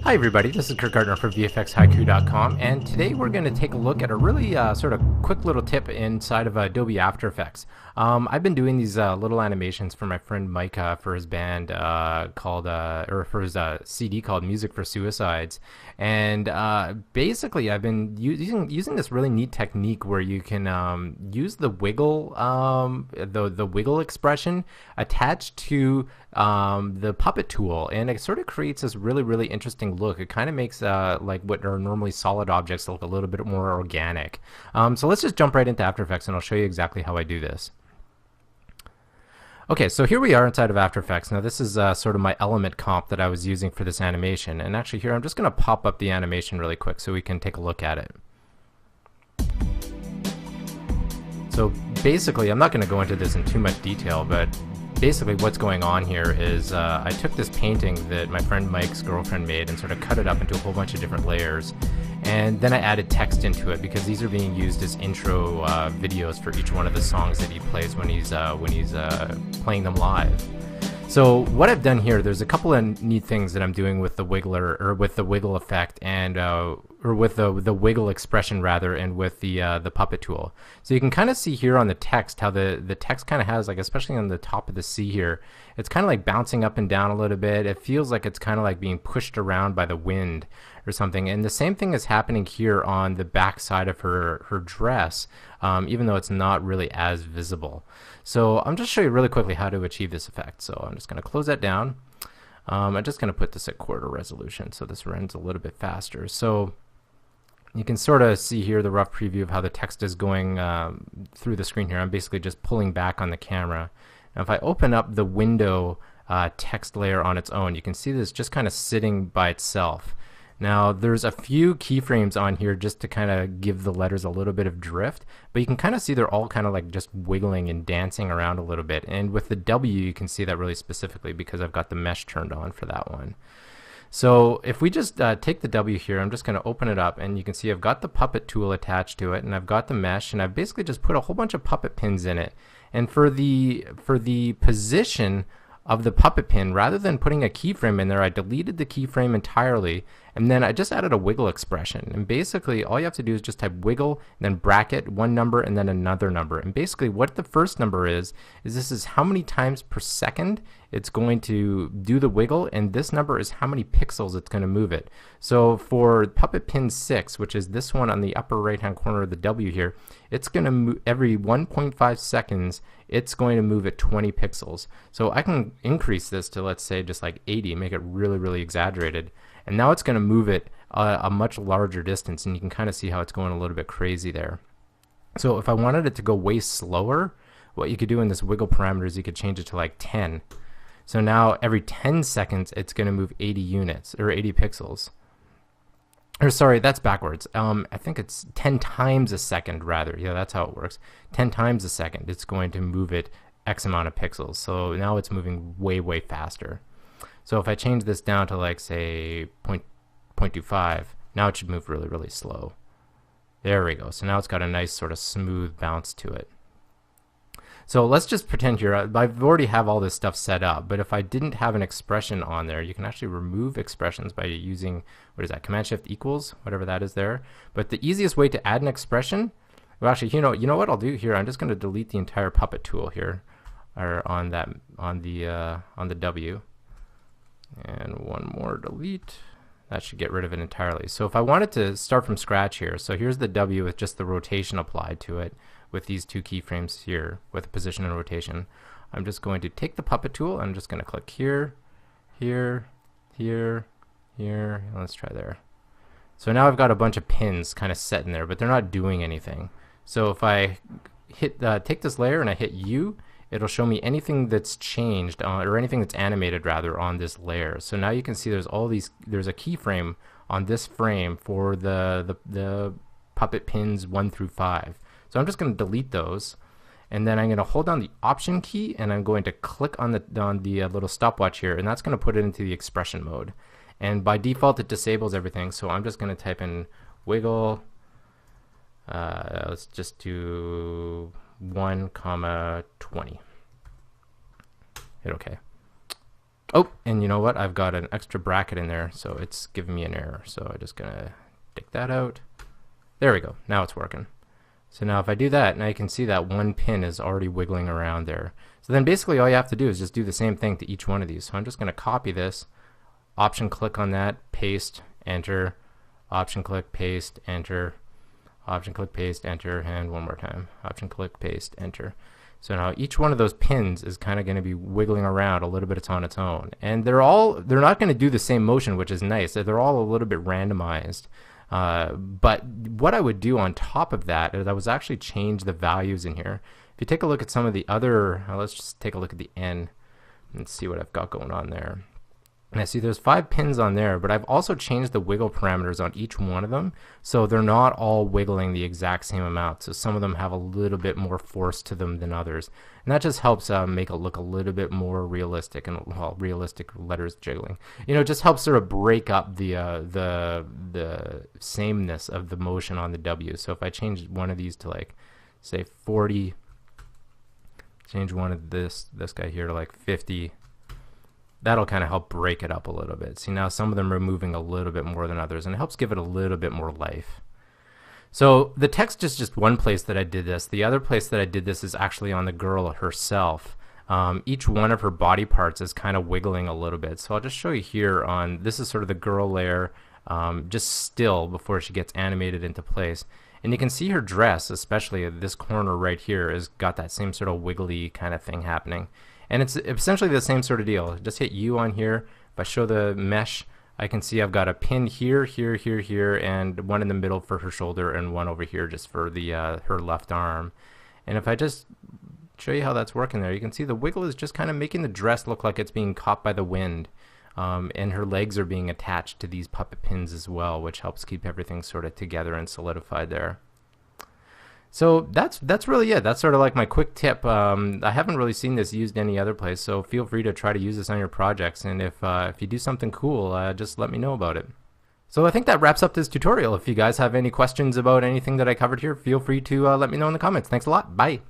Hi everybody, this is Kirk Gardner for VFXHaiku.com, and today we're going to take a look at a really sort of quick little tip inside of Adobe After Effects. I've been doing these little animations for my friend Mike for his band or for his CD called Music for Suicides, and basically I've been using this really neat technique where you can use the wiggle the wiggle expression attached to the puppet tool, and it sort of creates this really interesting look. It kind of makes like what are normally solid objects look a little bit more organic. So let's just jump right into After Effects and I'll show you exactly how I do this. Okay, so here we are inside of After Effects. Now this is sort of my element comp that I was using for this animation, and actually here I'm just going to pop up the animation really quick so we can take a look at it. So basically, I'm not going to go into this in too much detail, but basically what's going on here is I took this painting that my friend Mike's girlfriend made and sort of cut it up into a whole bunch of different layers, and then I added text into it because these are being used as intro videos for each one of the songs that he plays when he's playing them live. So what I've done here, there's a couple of neat things that I'm doing with the wiggler, or with the wiggle effect, and or with the wiggle expression rather, and with the puppet tool. So you can kind of see here on the text how the text kind of has, like, especially on the top of the C here, it's kind of like bouncing up and down a little bit. It feels like it's kind of like being pushed around by the wind or something. And the same thing is happening here on the back side of her dress, even though it's not really as visible. So I'm just show you really quickly how to achieve this effect. So I'm just going to close that down. I'm just going to put this at quarter resolution so this runs a little bit faster. So you can sort of see here the rough preview of how the text is going through the screen here. I'm basically just pulling back on the camera. Now if I open up the window text layer on its own, you can see this just kind of sitting by itself. Now there's a few keyframes on here just to kind of give the letters a little bit of drift, but you can kind of see they're all kind of like just wiggling and dancing around a little bit. And with the W you can see that really specifically because I've got the mesh turned on for that one. So if we just take the W here, I'm just going to open it up, and you can see I've got the puppet tool attached to it, and I've got the mesh, and I've basically just put a whole bunch of puppet pins in it. And for the position of the puppet pin, rather than putting a keyframe in there, I deleted the keyframe entirely, and then I just added a wiggle expression. And basically all you have to do is just type wiggle, and then bracket one number and then another number. And basically what the first number is this is how many times per second it's going to do the wiggle, and this number is how many pixels it's going to move it. So for puppet pin 6, which is this one on the upper right hand corner of the W here, it's going to move every 1.5 seconds. It's going to move at 20 pixels. So I can increase this to, let's say, just like 80, make it really exaggerated, and now it's going to move it a much larger distance, and you can kind of see how it's going a little bit crazy there. So if I wanted it to go way slower, what you could do in this wiggle parameter is you could change it to like 10. So now every 10 seconds it's going to move 80 units, or 80 pixels. Or sorry, that's backwards. I think it's 10 times a second rather. Yeah, that's how it works. 10 times a second it's going to move it X amount of pixels. So now it's moving way faster. So if I change this down to, like, say 0.25, now it should move really slow. There we go. So now it's got a nice sort of smooth bounce to it. So let's just pretend here, I've already have all this stuff set up, but if I didn't have an expression on there, you can actually remove expressions by using, what is that, Command-Shift equals, whatever that is there. But the easiest way to add an expression, well, actually, you know what I'll do here, I'm just going to delete the entire puppet tool here, or on the W. And one more delete. That should get rid of it entirely. So if I wanted to start from scratch here, so here's the W with just the rotation applied to it, with these two keyframes here with position and rotation. I'm just going to take the puppet tool, I'm just going to click here, here, here, here, and let's try there. So now I've got a bunch of pins kind of set in there, but they're not doing anything. So if I hit take this layer and I hit U, it'll show me anything that's changed or anything that's animated rather on this layer. So now you can see there's a keyframe on this frame for the puppet pins 1 through 5. So I'm just going to delete those, and then I'm going to hold down the Option key, and I'm going to click on the little stopwatch here, and that's going to put it into the expression mode. And by default it disables everything, so I'm just going to type in wiggle. Let's just do 1, 20. Hit OK. Oh, and you know what? I've got an extra bracket in there, so it's giving me an error. So I'm just gonna take that out. There we go. Now it's working. So now if I do that, now you can see that one pin is already wiggling around there. So then basically all you have to do is just do the same thing to each one of these. So I'm just gonna copy this, option click on that, paste, enter, option click, paste, enter, option click, paste, enter, and one more time. Option click, paste, enter. So now each one of those pins is kind of going to be wiggling around a little bit on its own. And they're not going to do the same motion, which is nice. They're all a little bit randomized. But what I would do on top of that is I was actually change the values in here. If you take a look at some of the other, let's just take a look at the N and see what I've got going on there. And I see there's 5 pins on there, but I've also changed the wiggle parameters on each one of them, so they're not all wiggling the exact same amount. So some of them have a little bit more force to them than others, and that just helps make it look a little bit more realistic, and well, realistic letters jiggling. You know, it just helps sort of break up the sameness of the motion on the W. So if I change one of these to like, say 40, change one of this guy here to like 50. That'll kind of help break it up a little bit. See, now some of them are moving a little bit more than others, and it helps give it a little bit more life. So the text is just one place that I did this. The other place that I did this is actually on the girl herself. Each one of her body parts is kind of wiggling a little bit. So I'll just show you here on, this is sort of the girl layer, just still before she gets animated into place. And you can see her dress, especially this corner right here, has got that same sort of wiggly kind of thing happening. And it's essentially the same sort of deal. Just hit U on here. If I show the mesh, I can see I've got a pin here, here, here, here, and one in the middle for her shoulder, and one over here just for the her left arm. And if I just show you how that's working there, you can see the wiggle is just kind of making the dress look like it's being caught by the wind. And her legs are being attached to these puppet pins as well, which helps keep everything sort of together and solidified there. So that's really it. That's sort of like my quick tip. I haven't really seen this used any other place, so feel free to try to use this on your projects. And if you do something cool, just let me know about it. So I think that wraps up this tutorial. If you guys have any questions about anything that I covered here, feel free to let me know in the comments. Thanks a lot. Bye.